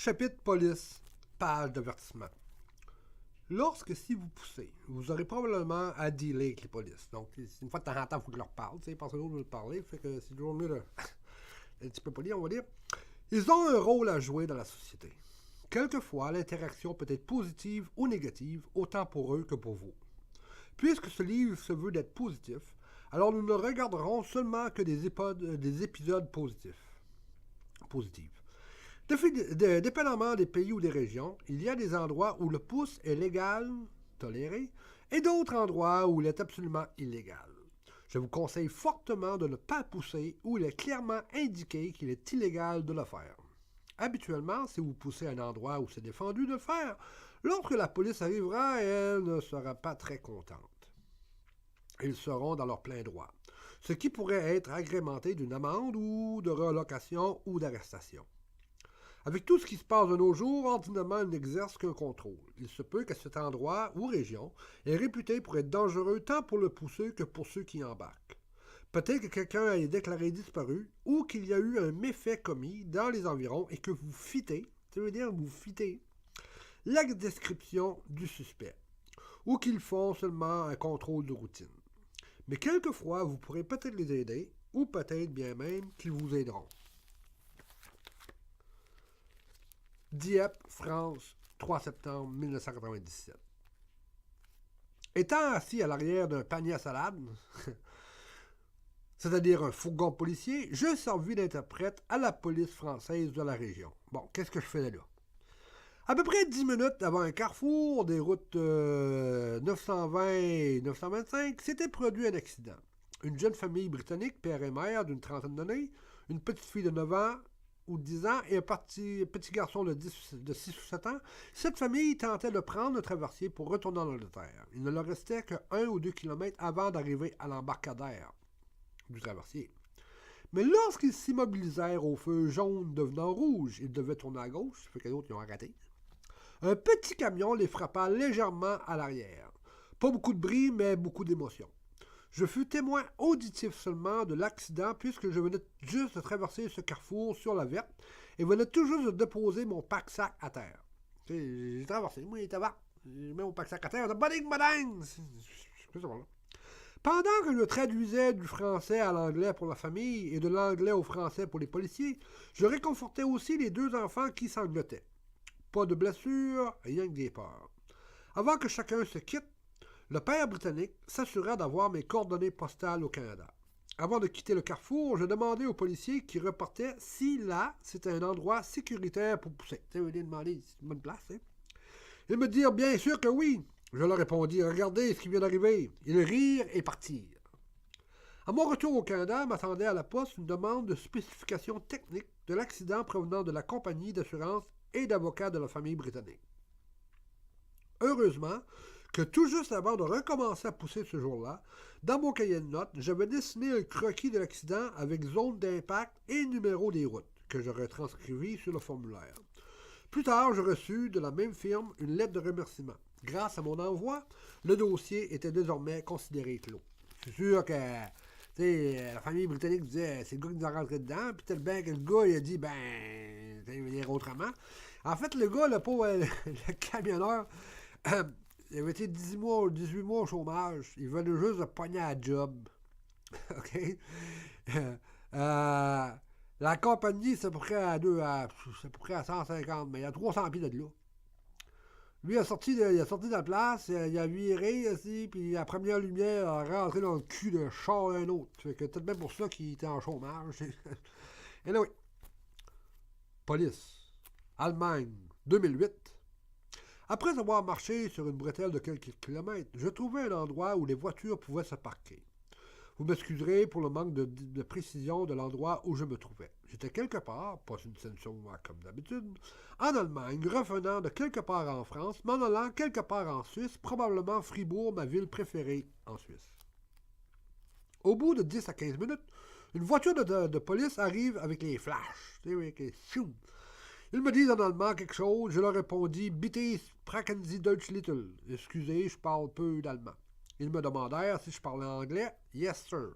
Chapitre police, page d'avertissement. Lorsque si vous poussez, vous aurez probablement à dealer avec les polices. Donc, une fois de temps en temps, il faut que je leur parle. Parce que l'autre veut parler, fait que c'est toujours mieux de... un petit peu poli, on va dire. Ils ont un rôle à jouer dans la société. Quelquefois, l'interaction peut être positive ou négative, autant pour eux que pour vous. Puisque ce livre se veut d'être positif, alors nous ne regarderons seulement que des épisodes positifs. Dépendamment des pays ou des régions, il y a des endroits où le pouce est légal, toléré, et d'autres endroits où il est absolument illégal. Je vous conseille fortement de ne pas pousser où il est clairement indiqué qu'il est illégal de le faire. Habituellement, si vous poussez à un endroit où c'est défendu de le faire, lorsque la police arrivera, elle ne sera pas très contente. Ils seront dans leur plein droit, ce qui pourrait être agrémenté d'une amende ou de relocation ou d'arrestation. Avec tout ce qui se passe de nos jours, ordinairement, il n'exerce qu'un contrôle. Il se peut que cet endroit ou région est réputé pour être dangereux tant pour le pousseux que pour ceux qui embarquent. Peut-être que quelqu'un ait déclaré disparu ou qu'il y a eu un méfait commis dans les environs et que vous fitez, ça veut dire vous fitez, la description du suspect, ou qu'ils font seulement un contrôle de routine. Mais quelquefois, vous pourrez peut-être les aider, ou peut-être bien même qu'ils vous aideront. Dieppe, France, 3 septembre 1997. Étant assis à l'arrière d'un panier à salade, c'est-à-dire un fourgon policier, je servis d'interprète à la police française de la région. Bon, qu'est-ce que je faisais là? À peu près 10 minutes avant un carrefour des routes 920 et 925, s'était produit un accident. Une jeune famille britannique, père et mère d'une trentaine d'années, une petite fille de 9 ans ou 10 ans et un petit garçon de 6 ou 7 ans, cette famille tentait de prendre le traversier pour retourner en Angleterre. Il ne leur restait que 1 ou 2 kilomètres avant d'arriver à l'embarcadère du traversier. Mais lorsqu'ils s'immobilisèrent au feu jaune devenant rouge, ils devaient tourner à gauche, fait que les autres ils ont arrêté. Un petit camion les frappa légèrement à l'arrière. Pas beaucoup de bruit, mais beaucoup d'émotion. Je fus témoin auditif seulement de l'accident puisque je venais juste de traverser ce carrefour sur la verte et venais tout juste de déposer mon pack-sac à terre. J'ai traversé, moi, il était bas. J'ai mis mon pack-sac à terre. Pendant que je traduisais du français à l'anglais pour la famille et de l'anglais au français pour les policiers, je réconfortais aussi les 2 enfants qui sanglotaient. Pas de blessures, rien que des peurs. Avant que chacun se quitte, le père britannique s'assura d'avoir mes coordonnées postales au Canada. Avant de quitter le carrefour, je demandai aux policiers qui reportaient si là, c'était un endroit sécuritaire pour pousser. Tu sais, ils demandaient si c'est une bonne place. Hein? Ils me dirent bien sûr que oui. Je leur répondis, regardez ce qui vient d'arriver. Ils rirent et partirent. À mon retour au Canada, m'attendait à la poste une demande de spécifications techniques de l'accident provenant de la compagnie d'assurance et d'avocats de la famille britannique. Heureusement que tout juste avant de recommencer à pousser ce jour-là, dans mon cahier de notes, j'avais dessiné un croquis de l'accident avec zone d'impact et numéro des routes, que je retranscrivis sur le formulaire. Plus tard, je reçus de la même firme une lettre de remerciement. Grâce à mon envoi, le dossier était désormais considéré clos. C'est sûr que la famille britannique disait c'est le gars qui nous a rentré dedans, puis tel bien que le gars il a dit ben, il veut dire autrement. En fait, le gars, le pauvre, le camionneur, il avait été 18 mois au chômage. Il venait juste de pogner à job. OK? La compagnie, c'est à peu près à 150, mais il y a 300 pieds de là. Lui, il a sorti de la place, il a viré, aussi, puis la première lumière a rentré dans le cul d'un char d'un autre. Fait que peut-être bien pour ça qu'il était en chômage. Anyway. Police. Allemagne, 2008. Après avoir marché sur une bretelle de quelques kilomètres, je trouvai un endroit où les voitures pouvaient se parquer. Vous m'excuserez pour le manque de précision de l'endroit où je me trouvais. J'étais quelque part, pas une ceinture comme d'habitude, en Allemagne, revenant de quelque part en France, m'en allant quelque part en Suisse, probablement Fribourg, ma ville préférée en Suisse. Au bout de 10 à 15 minutes, une voiture de police arrive avec les flashs. Ils me disent en allemand quelque chose, je leur répondis « Bitte sprechen Sie Deutsch little ». Excusez, je parle peu d'allemand. Ils me demandèrent si je parlais anglais. « Yes, sir ».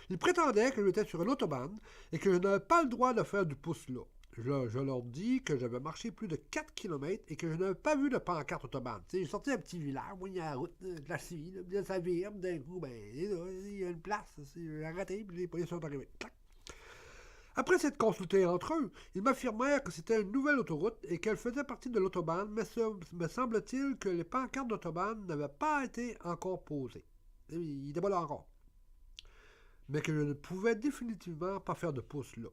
Ils prétendaient que j'étais sur une autobahn et que je n'avais pas le droit de faire du pouce là. Je leur dis que j'avais marché plus de 4 km et que je n'avais pas vu de pancarte autobahn. J'ai sorti un petit village, moi, il y a la route, je la suis, là, ça vire, d'un coup, ben, il y a une place, j'ai arrêté, puis les policiers sont arrivés. Clac. Après s'être consultés entre eux, ils m'affirmèrent que c'était une nouvelle autoroute et qu'elle faisait partie de l'autobahn, mais me semble-t-il que les pancartes d'autobahn n'avaient pas été encore posées. Il était pas là encore. Mais que je ne pouvais définitivement pas faire de pouce là.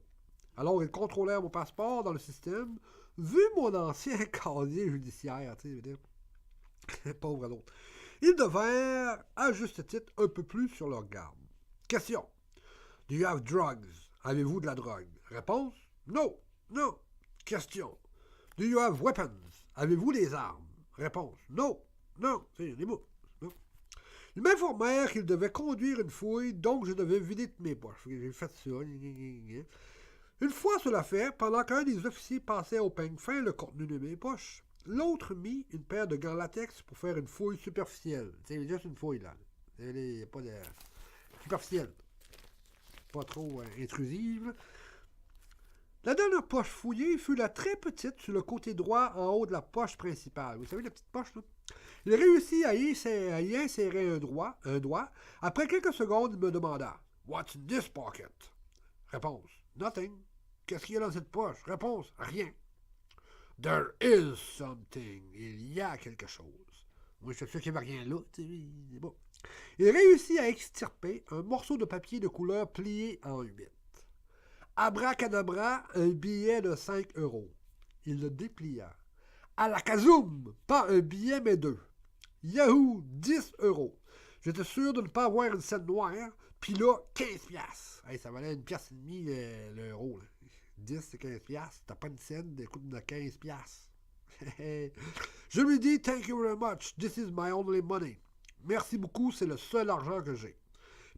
Alors, ils contrôlèrent mon passeport dans le système, vu mon ancien casier judiciaire, tu sais, pauvre l'autre. Ils devinrent, à juste titre, un peu plus sur leur garde. Question. Do you have drugs? Avez-vous de la drogue? Réponse. No. No. Question. Do you have weapons? Avez-vous des armes? Réponse. No. No. C'est des mots. No. Ils m'informèrent qu'ils devaient conduire une fouille, donc je devais vider toutes mes poches. J'ai fait ça. Une fois cela fait, pendant qu'un des officiers passait au peigne fin le contenu de mes poches, l'autre mit une paire de gants latex pour faire une fouille superficielle. C'est juste une fouille, là. Il n'y a pas de... superficielle. Pas trop intrusive. La dernière poche fouillée fut la très petite sur le côté droit en haut de la poche principale. Vous savez, la petite poche, là? Il réussit à y insérer un doigt. Après quelques secondes, il me demanda « What's in this pocket? » Réponse « Nothing. » Qu'est-ce qu'il y a dans cette poche? Réponse « Rien. » « There is something. » Il y a quelque chose. Moi, je suis sûr qu'il n'y avait rien là. C'est bon. Il réussit à extirper un morceau de papier de couleur plié en 8. Abracadabra, un billet de 5 €. Il le déplia. À la kazoum! Pas un billet, mais 2. Yahoo! 10 €. J'étais sûr de ne pas avoir une scène noire. Puis là, 15 piastres. Hey, ça valait 1,5 piastre l'euro. 10, c'est 15 piastres. T'as pas une scène, écoute, de 15 piastres. Je lui dis, thank you very much. This is my only money. Merci beaucoup, c'est le seul argent que j'ai.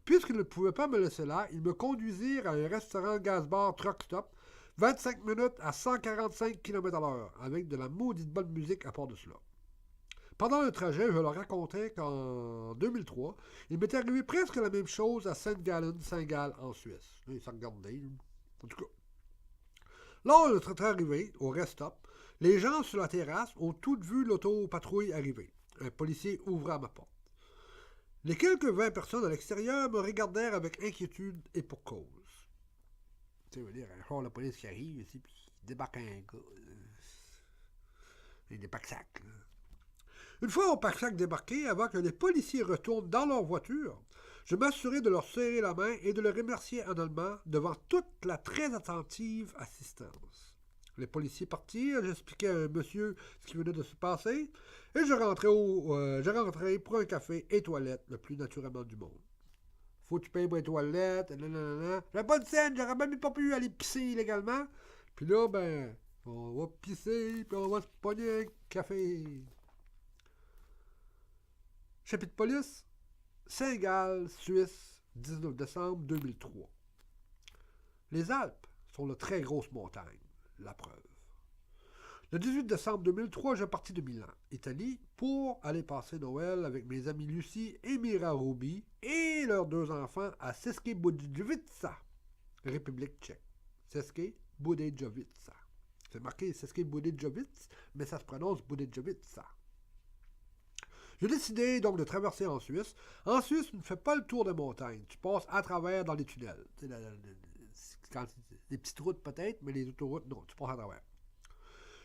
Puisqu'ils ne pouvaient pas me laisser là, ils me conduisirent à un restaurant gaz-bar truck stop, 25 minutes à 145 km/h, avec de la maudite bonne musique à part de cela. Pendant le trajet, je leur racontais qu'en 2003, il m'était arrivé presque la même chose à Saint-Gall en Suisse. Ils s'en regardaient. En tout cas. Lors de notre arrivée au rest-stop, les gens sur la terrasse ont toutes vu l'autopatrouille arriver. Un policier ouvra ma porte. Les quelques 20 personnes à l'extérieur me regardèrent avec inquiétude et pour cause. Tu veux dire, un char de police qui arrive ici, puis il débarque un gars. Des pack-sacs. Une fois au pack-sac débarqué, avant que les policiers retournent dans leur voiture, je m'assurai de leur serrer la main et de les remercier en allemand devant toute la très attentive assistance. Les policiers partirent, j'expliquais à un monsieur ce qui venait de se passer, et je rentrais pour un café et toilette le plus naturellement du monde. Faut que tu payes pour les toilettes, nanana. J'avais pas de scène, j'aurais même pas pu aller pisser illégalement. Puis là, ben, on va pisser, puis on va se pogner un café. Chapitre police, Saint-Gall, Suisse, 19 décembre 2003. Les Alpes sont de très grosses montagnes, la preuve. Le 18 décembre 2003, je partis de Milan, Italie, pour aller passer Noël avec mes amis Lucie et Mira Ruby et leurs 2 enfants à České Budějovice, République tchèque. České Budějovice. C'est marqué České Budějovice, mais ça se prononce Budějovice. J'ai décidé donc de traverser en Suisse. En Suisse, tu ne fais pas le tour des montagnes. Tu passes à travers dans les tunnels. Les petites routes peut-être, mais les autoroutes, non, tu passes à travers.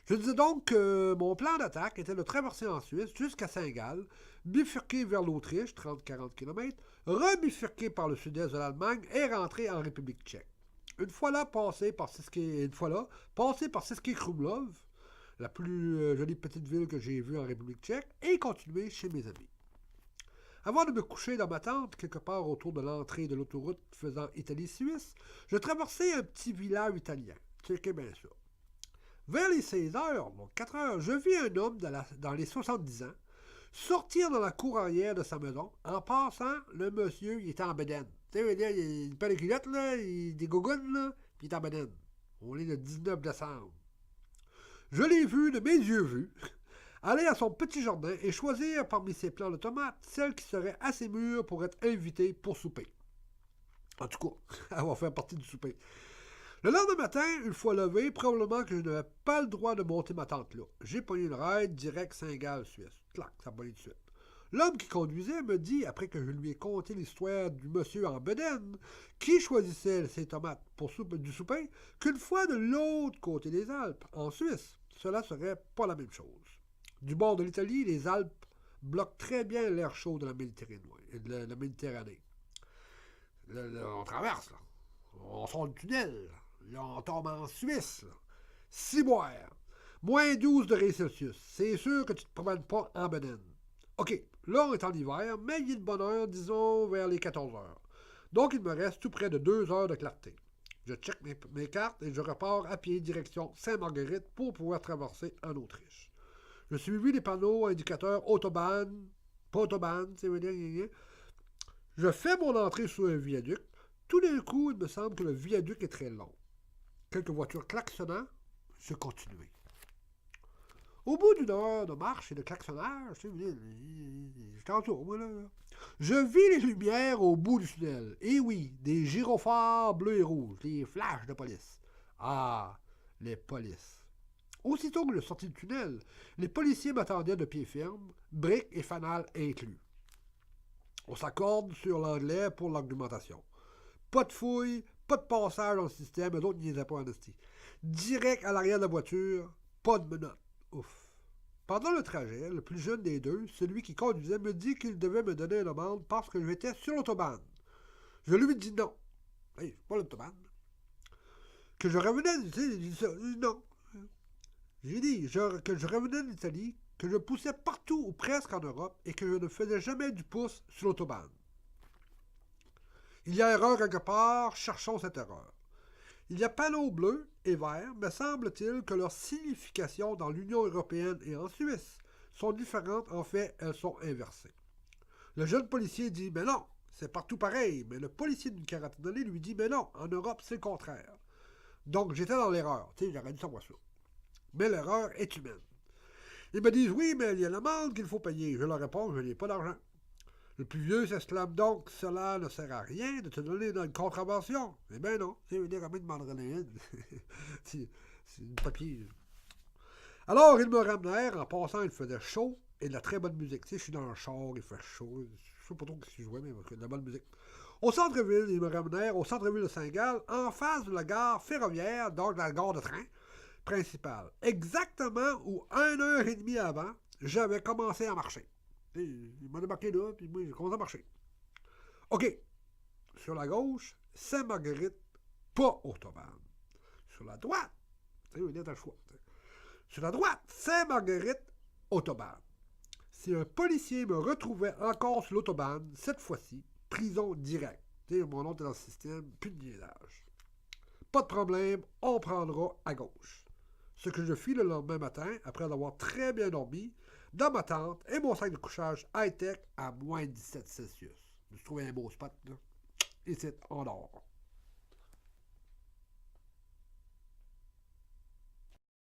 Je disais donc que mon plan d'attaque était de traverser en Suisse jusqu'à Saint-Gall, bifurquer vers l'Autriche, 30-40 km, rebifurquer par le sud-est de l'Allemagne et rentrer en République tchèque. Une fois là, passer par Český Krumlov, la plus jolie petite ville que j'ai vue en République tchèque, et continuer chez mes amis. Avant de me coucher dans ma tente, quelque part autour de l'entrée de l'autoroute faisant Italie-Suisse, je traversais un petit village italien. Checkez bien ça. Vers les 16 heures, donc 4 heures, je vis un homme dans les 70 ans sortir dans la cour arrière de sa maison. En passant, le monsieur, il était en bedaine. Tu sais, il perd les culottes, là, des gougounes, là, puis il est en bedaine. On est le 19 décembre. Je l'ai vu de mes yeux vus aller à son petit jardin et choisir parmi ses plants de tomates celle qui serait assez mûre pour être invitée pour souper. En tout cas, elle va faire partie du souper. Le lendemain matin, une fois levé, probablement que je n'avais pas le droit de monter ma tente là. J'ai pogné le ride direct Saint-Gall-Suisse. Clac, ça a pogné de suite. L'homme qui conduisait me dit, après que je lui ai conté l'histoire du monsieur en bedaine, qui choisissait ses tomates pour du souper, qu'une fois de l'autre côté des Alpes, en Suisse, cela serait pas la même chose. Du bord de l'Italie, les Alpes bloquent très bien l'air chaud de la Méditerranée. On traverse, là. On sort du tunnel. Là, on tombe en Suisse. Là. Ciboire. Moins 12 degrés Celsius. C'est sûr que tu ne te promènes pas en bedaine. OK, là, on est en hiver, mais il est de bonne heure, disons, vers les 14 heures. Donc, il me reste tout près de 2 heures de clarté. Je check mes cartes et je repars à pied direction Sainte-Marguerite pour pouvoir traverser en Autriche. Je suis les panneaux indicateurs Autobahn, pas Autobahn, c'est dire. Je fais mon entrée sur un viaduc. Tout d'un coup, il me semble que le viaduc est très long. Quelques voitures klaxonnant, je continue. Au bout d'une heure de marche et de klaxonnage, j'étais en tour, moi, là. Je vis les lumières au bout du tunnel. Et oui, des gyrophares bleus et rouges, des flashs de police. Ah, les polices. Aussitôt que je sortis du tunnel, les policiers m'attendaient de pied ferme, briques et fanal inclus. On s'accorde sur l'anglais pour l'argumentation. Pas de fouille, pas de passage dans le système, et d'autres n'y étaient pas en esti. Direct à l'arrière de la voiture, pas de menottes. Ouf. Pendant le trajet, le plus jeune des deux, celui qui conduisait, me dit qu'il devait me donner une amende parce que j'étais sur l'autobahn. Je lui dis non. Hey, c'est pas l'autobahn. Que je revenais, non. J'ai dit que je revenais d'Italie, que je poussais partout ou presque en Europe et que je ne faisais jamais du pouce sur l'autobahn. Il y a erreur quelque part, cherchons cette erreur. Il y a panneaux bleus et verts, mais semble-t-il que leurs significations dans l'Union européenne et en Suisse sont différentes, en fait, elles sont inversées. Le jeune policier dit « Mais non, c'est partout pareil », mais le policier d'une quarantaine d'années lui dit « Mais non, en Europe, c'est le contraire ». Donc, j'étais dans l'erreur, tu sais, j'aurais dû savoir ça. Mais l'erreur est humaine. Ils me disent « Oui, mais il y a l'amende qu'il faut payer ». Je leur réponds « Je n'ai pas d'argent ». Le plus vieux s'exclame donc, cela ne sert à rien de te donner une contravention. Eh bien non, c'est une comment demanderait une. C'est du papier. Alors, ils me ramenèrent, en passant, il faisait chaud et de la très bonne musique. Tu sais, je suis dans un char, il fait chaud. Je sais pas trop ce que je jouais, mais il y a de la bonne musique. Au centre-ville, ils me ramenèrent au centre-ville de Saint-Gall, en face de la gare ferroviaire, donc la gare de train principale. Exactement où 1h30 avant, j'avais commencé à marcher. Il m'a débarqué là, puis moi, j'ai commencé à marcher. OK. Sur la gauche, Sainte-Marguerite, pas Autobahn. Sur la droite, tu sais, il y a le choix. Sur la droite, Sainte-Marguerite, Autobahn. Si un policier me retrouvait encore sur l'autobahn, cette fois-ci, prison directe. Tu sais, mon nom est dans le système, plus de niaisage. Pas de problème, on prendra à gauche. Ce que je fis le lendemain matin, après avoir très bien dormi, dans ma tente et mon sac de couchage high-tech à moins 17 Celsius. Je trouvais un beau spot, là. Ici, on dort.